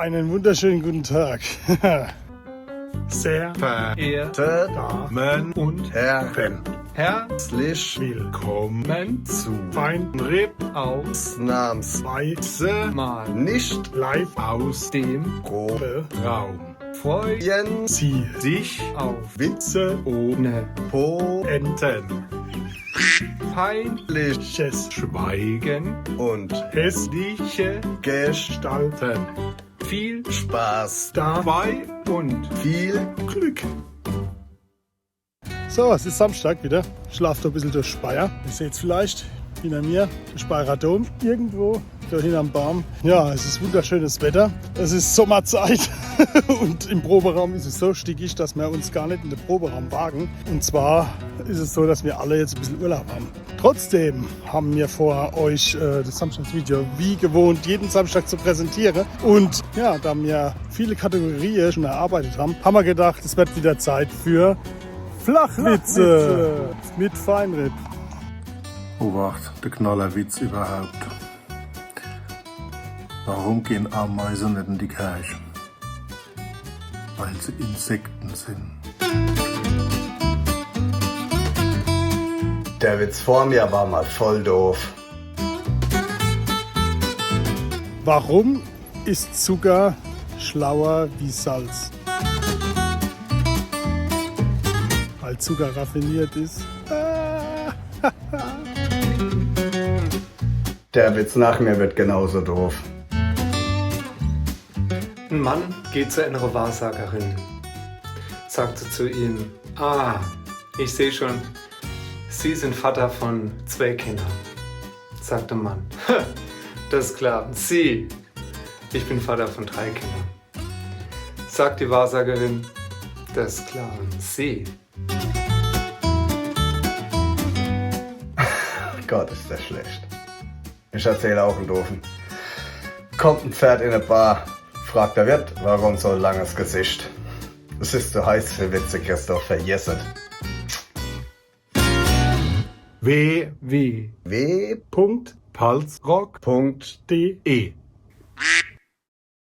Einen wunderschönen guten Tag. Sehr verehrte Damen und Herren, herzlich willkommen zu Feinripp ausnahmsweise mal nicht live aus dem Raum. Freuen Sie sich auf Witze ohne Poeten, peinliches Schweigen und hässliche Gestalten. viel Spaß dabei und viel Glück. So, es ist Samstag wieder. Ich schlafe ein bisschen durch Speyer. Ihr seht es vielleicht hinter mir, der Speyerer Dom. Irgendwo da hinterm Baum. Ja, es ist wunderschönes Wetter. Es ist Sommerzeit und im Proberaum ist es so stickig, dass wir uns gar nicht in den Proberaum wagen. Und zwar ist es so, dass wir alle jetzt ein bisschen Urlaub haben. Trotzdem haben wir vor, euch das Samstagsvideo wie gewohnt jeden Samstag zu präsentieren. Und ja, da wir viele Kategorien schon erarbeitet haben, haben wir gedacht, es wird wieder Zeit für Flachwitze mit Feinripp. Obacht, der Knallerwitz überhaupt. Warum gehen Ameisen nicht in die Kirche? Weil sie Insekten sind. Der Witz vor mir war mal voll doof. Warum ist Zucker schlauer wie Salz? Weil Zucker raffiniert ist. Der Witz nach mir wird genauso doof. Ein Mann geht zu einer Wahrsagerin, sagte zu ihm: Ah, ich sehe schon, Sie sind Vater von 2 Kindern. Sagt der Mann: Das ist klar, Sie, ich bin Vater von 3 Kindern. Sagt die Wahrsagerin: Das ist klar, Sie. Gott, ist das schlecht. Ich erzähle auch einen doofen. Kommt ein Pferd in eine Bar, fragt der Wirt, warum so ein langes Gesicht? Es ist zu heiß für Witze, Christoph, vergessen. www.palzrock.de